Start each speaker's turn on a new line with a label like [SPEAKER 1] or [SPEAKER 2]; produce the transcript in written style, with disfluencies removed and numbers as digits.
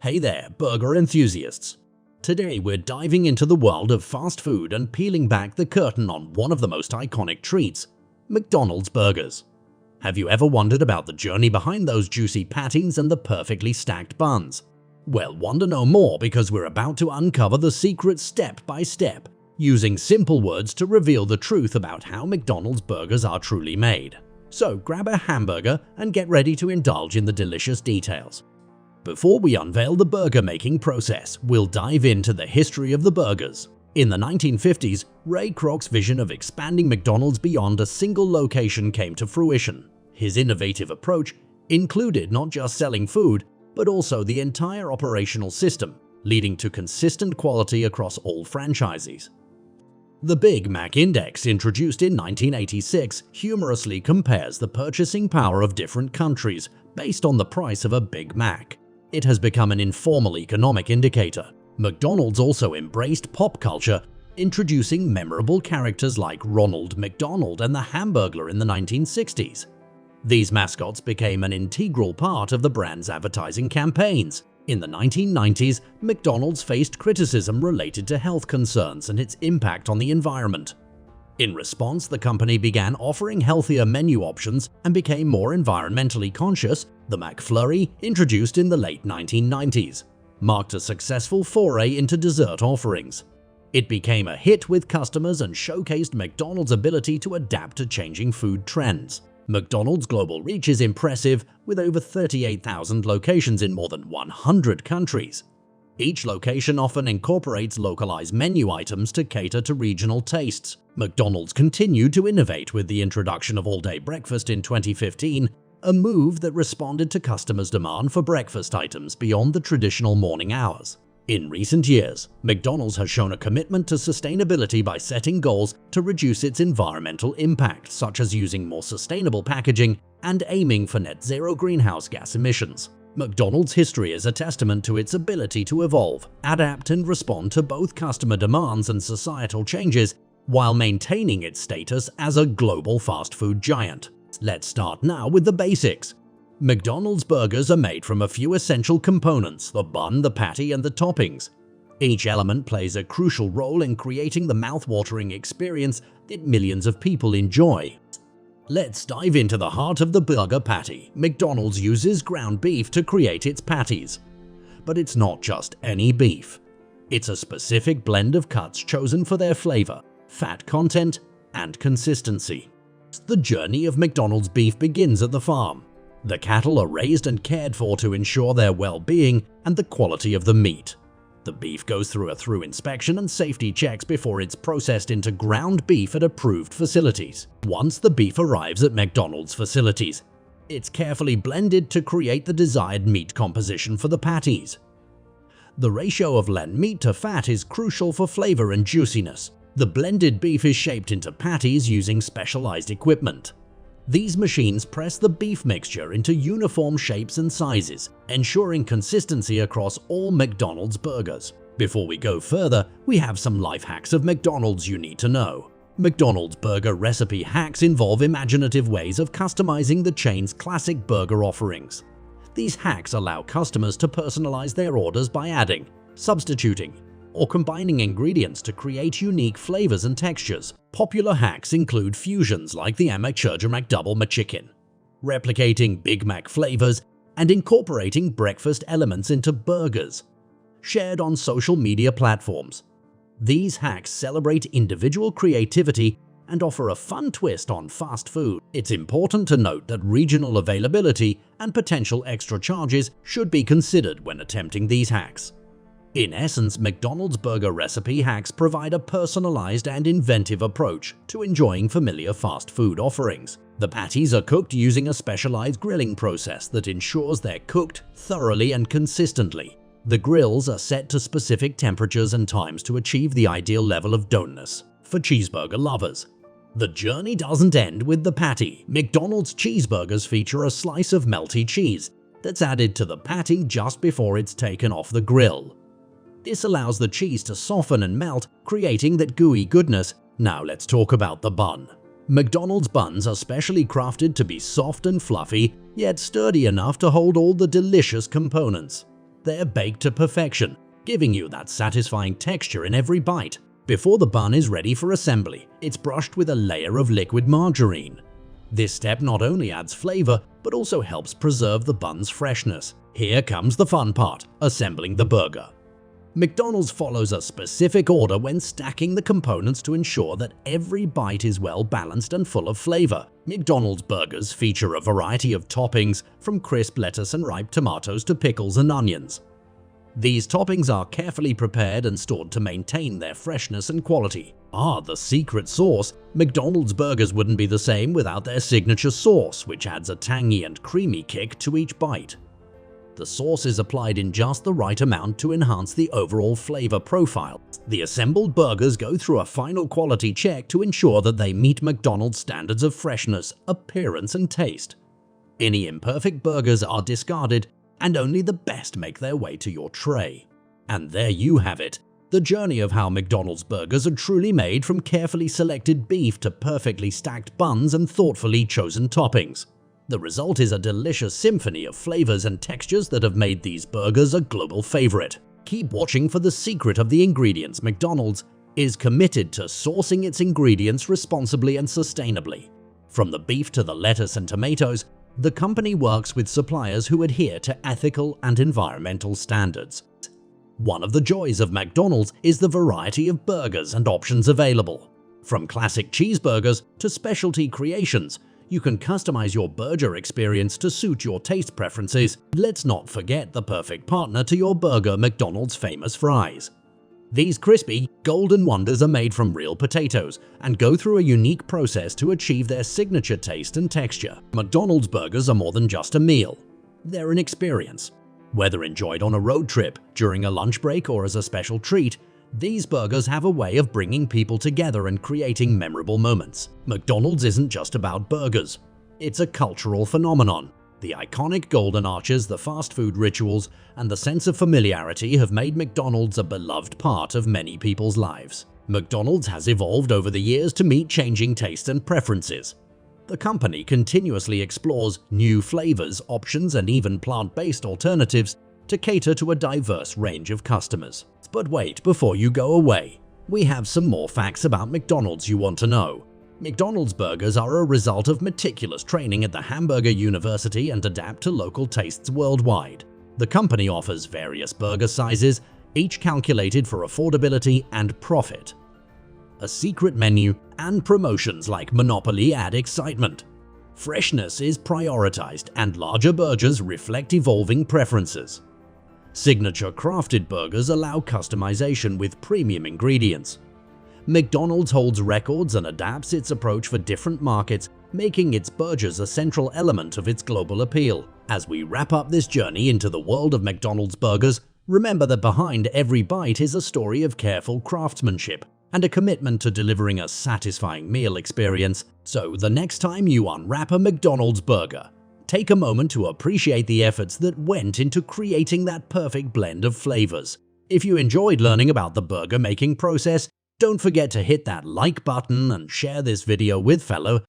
[SPEAKER 1] Hey there, burger enthusiasts! Today we're diving into the world of fast food and peeling back the curtain on one of the most iconic treats, McDonald's burgers. Have you ever wondered about the journey behind those juicy patties and the perfectly stacked buns? Well, wonder no more, because we're about to uncover the secret step by step, using simple words to reveal the truth about how McDonald's burgers are truly made. So grab a hamburger and get ready to indulge in the delicious details. Before we unveil the burger-making process, we'll dive into the history of the burgers. In the 1950s, Ray Kroc's vision of expanding McDonald's beyond a single location came to fruition. His innovative approach included not just selling food, but also the entire operational system, leading to consistent quality across all franchises. The Big Mac Index, introduced in 1986, humorously compares the purchasing power of different countries based on the price of a Big Mac. It has become an informal economic indicator. McDonald's also embraced pop culture, introducing memorable characters like Ronald McDonald and the Hamburglar in the 1960s. These mascots became an integral part of the brand's advertising campaigns. In the 1990s, McDonald's faced criticism related to health concerns and its impact on the environment. In response, the company began offering healthier menu options and became more environmentally conscious. The McFlurry, introduced in the late 1990s, marked a successful foray into dessert offerings. It became a hit with customers and showcased McDonald's ability to adapt to changing food trends. McDonald's global reach is impressive, with over 38,000 locations in more than 100 countries. Each location often incorporates localized menu items to cater to regional tastes. McDonald's continued to innovate with the introduction of all-day breakfast in 2015, a move that responded to customers' demand for breakfast items beyond the traditional morning hours. In recent years, McDonald's has shown a commitment to sustainability by setting goals to reduce its environmental impact, such as using more sustainable packaging and aiming for net zero greenhouse gas emissions. McDonald's history is a testament to its ability to evolve, adapt, and respond to both customer demands and societal changes while maintaining its status as a global fast food giant. Let's start now with the basics. McDonald's burgers are made from a few essential components: the bun, the patty, and the toppings. Each element plays a crucial role in creating the mouth-watering experience that millions of people enjoy. Let's dive into the heart of the burger patty. McDonald's uses ground beef to create its patties. But it's not just any beef. It's a specific blend of cuts chosen for their flavor, fat content, and consistency. The journey of McDonald's beef begins at the farm. The cattle are raised and cared for to ensure their well-being and the quality of the meat. The beef goes through a thorough inspection and safety checks before it's processed into ground beef at approved facilities. Once the beef arrives at McDonald's facilities, it's carefully blended to create the desired meat composition for the patties. The ratio of lean meat to fat is crucial for flavor and juiciness. The blended beef is shaped into patties using specialized equipment. These machines press the beef mixture into uniform shapes and sizes, ensuring consistency across all McDonald's burgers. Before we go further, we have some life hacks of McDonald's you need to know. McDonald's burger recipe hacks involve imaginative ways of customizing the chain's classic burger offerings. These hacks allow customers to personalize their orders by adding, substituting, or combining ingredients to create unique flavors and textures. Popular hacks include fusions like the Hamburger McDouble McChicken, replicating Big Mac flavors, and incorporating breakfast elements into burgers. Shared on social media platforms, these hacks celebrate individual creativity and offer a fun twist on fast food. It's important to note that regional availability and potential extra charges should be considered when attempting these hacks. In essence, McDonald's burger recipe hacks provide a personalized and inventive approach to enjoying familiar fast food offerings. The patties are cooked using a specialized grilling process that ensures they're cooked thoroughly and consistently. The grills are set to specific temperatures and times to achieve the ideal level of doneness for cheeseburger lovers. The journey doesn't end with the patty. McDonald's cheeseburgers feature a slice of melty cheese that's added to the patty just before it's taken off the grill. This allows the cheese to soften and melt, creating that gooey goodness. Now let's talk about the bun. McDonald's buns are specially crafted to be soft and fluffy, yet sturdy enough to hold all the delicious components. They're baked to perfection, giving you that satisfying texture in every bite. Before the bun is ready for assembly, it's brushed with a layer of liquid margarine. This step not only adds flavor, but also helps preserve the bun's freshness. Here comes the fun part, assembling the burger. McDonald's follows a specific order when stacking the components to ensure that every bite is well balanced and full of flavor. McDonald's burgers feature a variety of toppings, from crisp lettuce and ripe tomatoes to pickles and onions. These toppings are carefully prepared and stored to maintain their freshness and quality. The secret sauce. McDonald's burgers wouldn't be the same without their signature sauce, which adds a tangy and creamy kick to each bite. The sauce is applied in just the right amount to enhance the overall flavor profile. The assembled burgers go through a final quality check to ensure that they meet McDonald's standards of freshness, appearance, and taste. Any imperfect burgers are discarded, and only the best make their way to your tray. And there you have it, the journey of how McDonald's burgers are truly made, from carefully selected beef to perfectly stacked buns and thoughtfully chosen toppings. The result is a delicious symphony of flavors and textures that have made these burgers a global favorite. Keep watching for the secret of the ingredients. McDonald's is committed to sourcing its ingredients responsibly and sustainably. From the beef to the lettuce and tomatoes, the company works with suppliers who adhere to ethical and environmental standards. One of the joys of McDonald's is the variety of burgers and options available. From classic cheeseburgers to specialty creations, you can customize your burger experience to suit your taste preferences. Let's not forget the perfect partner to your burger: McDonald's famous fries. These crispy, golden wonders are made from real potatoes and go through a unique process to achieve their signature taste and texture. McDonald's burgers are more than just a meal. They're an experience. Whether enjoyed on a road trip, during a lunch break, or as a special treat, these burgers have a way of bringing people together and creating memorable moments. McDonald's isn't just about burgers. It's a cultural phenomenon. The iconic golden arches, the fast food rituals, and the sense of familiarity have made McDonald's a beloved part of many people's lives. McDonald's has evolved over the years to meet changing tastes and preferences. The company continuously explores new flavors, options, and even plant-based alternatives to cater to a diverse range of customers. But wait, before you go away, we have some more facts about McDonald's you want to know. McDonald's burgers are a result of meticulous training at the Hamburger University and adapt to local tastes worldwide. The company offers various burger sizes, each calculated for affordability and profit. A secret menu and promotions like Monopoly add excitement. Freshness is prioritized, and larger burgers reflect evolving preferences. Signature crafted burgers allow customization with premium ingredients. McDonald's holds records and adapts its approach for different markets, making its burgers a central element of its global appeal. As we wrap up this journey into the world of McDonald's burgers, remember that behind every bite is a story of careful craftsmanship and a commitment to delivering a satisfying meal experience. So the next time you unwrap a McDonald's burger, take a moment to appreciate the efforts that went into creating that perfect blend of flavors. If you enjoyed learning about the burger making process, don't forget to hit that like button and share this video with fellow